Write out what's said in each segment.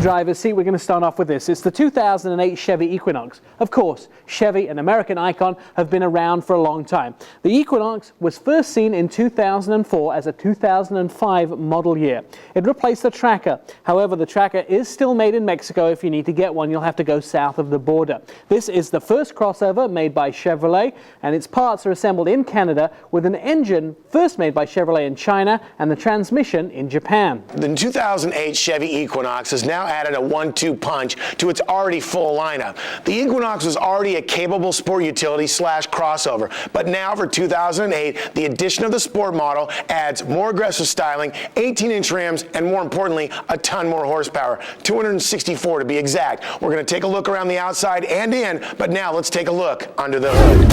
driver's seat, we're going to start off with this. It's the 2008 Chevy Equinox. Of course, Chevy, an American icon, have been around for a long time. The Equinox was first seen in 2004 as a 2005 model year. It replaced the Tracker. However, the Tracker is still made in Mexico. If you need to get one, you'll have to go south of the border. This is the first crossover made by Chevrolet, and its parts are assembled in Canada with an engine first made by Chevrolet in China and the transmission in Japan. The 2008 Chevy Equinox has now added a 1-2 punch to its already full lineup. The Equinox was already a capable sport utility / crossover, but now for 2008, the addition of the sport model adds more aggressive styling, 18-inch rims, and more importantly, a ton more horsepower, 264 to be exact. We're going to take a look around the outside and in, but now let's take a look under the hood.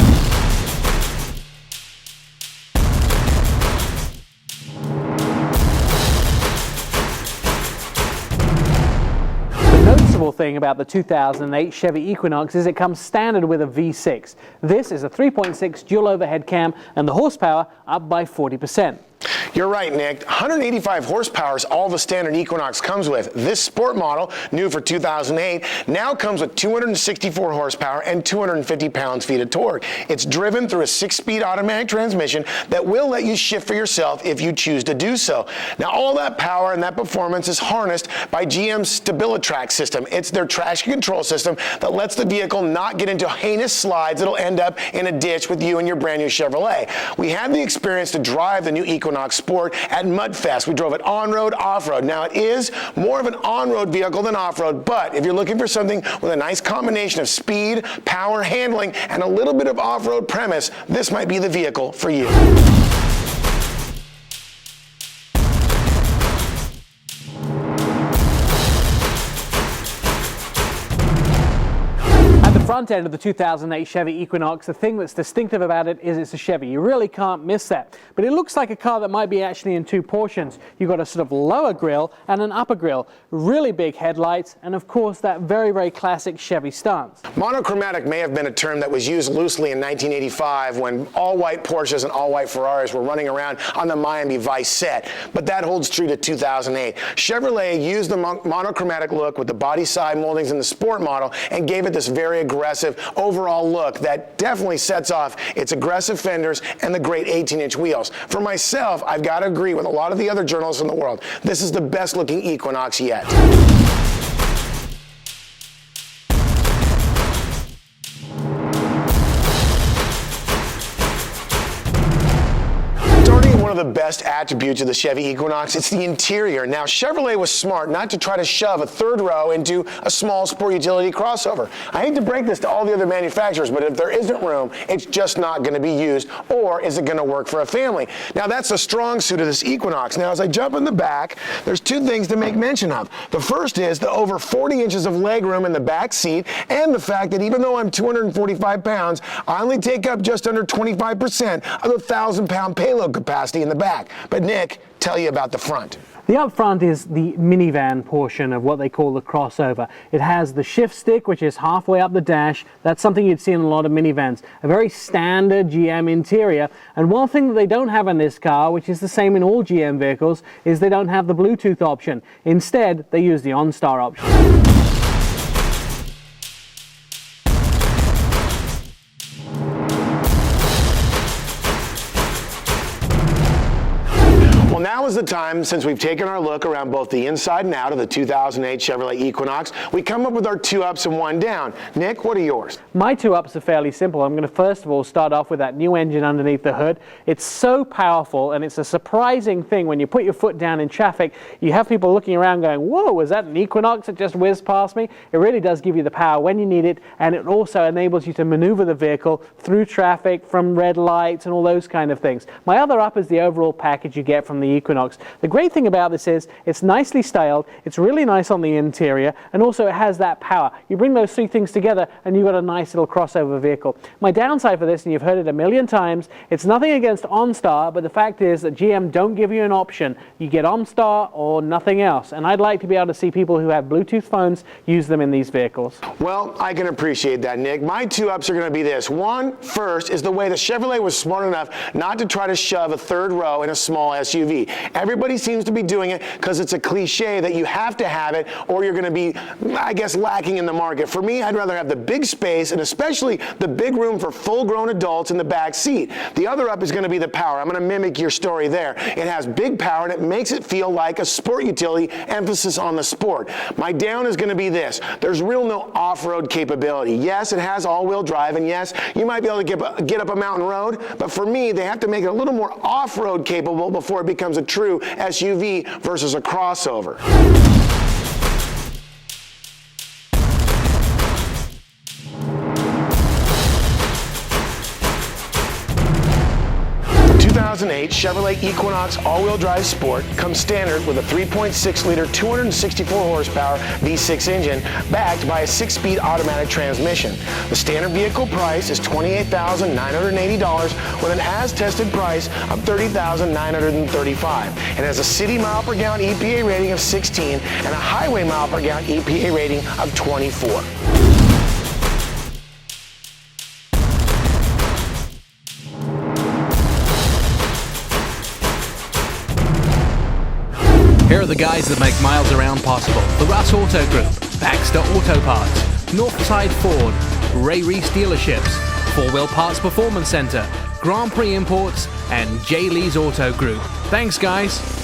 Thing about the 2008 Chevy Equinox is it comes standard with a V6. This is a 3.6 dual overhead cam and the horsepower up by 40%. You're right, Nick. 185 horsepower is all the standard Equinox comes with. This sport model, new for 2008, now comes with 264 horsepower and 250 pounds-feet of torque. It's driven through a 6-speed automatic transmission that will let you shift for yourself if you choose to do so. Now, all that power and that performance is harnessed by GM's StabiliTrak system. It's their traction control system that lets the vehicle not get into heinous slides that'll end up in a ditch with you and your brand new Chevrolet. We had the experience to drive the new Equinox Sport at Mudfest. We drove it on-road, off-road. Now, it is more of an on-road vehicle than off-road, but if you're looking for something with a nice combination of speed, power, handling, and a little bit of off-road premise, this might be the vehicle for you. Front end of the 2008 Chevy Equinox, the thing that's distinctive about it is it's a Chevy. You really can't miss that. But it looks like a car that might be actually in two portions. You've got a sort of lower grille and an upper grille, really big headlights, and of course that very, very classic Chevy stance. Monochromatic may have been a term that was used loosely in 1985 when all-white Porsches and all-white Ferraris were running around on the Miami Vice set, but that holds true to 2008. Chevrolet used the monochromatic look with the body side moldings in the sport model and gave it this very aggressive overall look that definitely sets off its aggressive fenders and the great 18-inch wheels. For myself, I've got to agree with a lot of the other journalists in the world. This is the best looking Equinox yet. One of the best attributes of the Chevy Equinox, it's the interior. Now, Chevrolet was smart not to try to shove a third row into a small sport utility crossover. I hate to break this to all the other manufacturers, but if there isn't room, it's just not going to be used, or is it going to work for a family? Now, that's a strong suit of this Equinox. Now, as I jump in the back, there's two things to make mention of. The first is the over 40 inches of legroom in the back seat, and the fact that even though I'm 245 pounds, I only take up just under 25% of the 1,000-pound payload capacity in the back. But Nick, tell you about the front. The up front is the minivan portion of what they call the crossover. It has the shift stick, which is halfway up the dash. That's something you'd see in a lot of minivans. A very standard GM interior. And one thing that they don't have in this car, which is the same in all GM vehicles, is they don't have the Bluetooth option. Instead, they use the OnStar option. Well, now is the time, since we've taken our look around both the inside and out of the 2008 Chevrolet Equinox, we come up with our 2 ups and 1 down. Nick, what are yours? My 2 ups are fairly simple. I'm going to first of all start off with that new engine underneath the hood. It's so powerful, and it's a surprising thing when you put your foot down in traffic, you have people looking around going, whoa, is that an Equinox that just whizzed past me? It really does give you the power when you need it, and it also enables you to maneuver the vehicle through traffic, from red lights and all those kind of things. My other up is the overall package you get from the Equinox. The great thing about this is it's nicely styled, it's really nice on the interior, and also it has that power. You bring those three things together and you've got a nice little crossover vehicle. My downside for this, and you've heard it a million times, it's nothing against OnStar, but the fact is that GM don't give you an option. You get OnStar or nothing else, and I'd like to be able to see people who have Bluetooth phones use them in these vehicles. Well, I can appreciate that, Nick. My 2 ups are going to be this. One, first, is the way the Chevrolet was smart enough not to try to shove a third row in a small SUV. SUV. Everybody seems to be doing it because it's a cliche that you have to have it or you're going to be, I guess, lacking in the market. For me, I'd rather have the big space and especially the big room for full-grown adults in the back seat. The other up is going to be the power. I'm going to mimic your story there. It has big power and it makes it feel like a sport utility, emphasis on the sport. My down is going to be this. There's real no off-road capability. Yes, it has all-wheel drive, and yes, you might be able to get up a mountain road, but for me, they have to make it a little more off-road capable before it becomes a true SUV versus a crossover. 2008 Chevrolet Equinox all-wheel drive Sport comes standard with a 3.6-liter, 264 horsepower V6 engine backed by a 6-speed automatic transmission. The standard vehicle price is $28,980 with an as-tested price of $30,935. It has a city mile per gallon EPA rating of 16 and a highway mile per gallon EPA rating of 24. Here are the guys that make miles around possible. The Russ Auto Group, Baxter Auto Parts, Northside Ford, Ray Reese Dealerships, 4-Wheel Parts Performance Center, Grand Prix Imports, and J. Lee's Auto Group. Thanks, guys.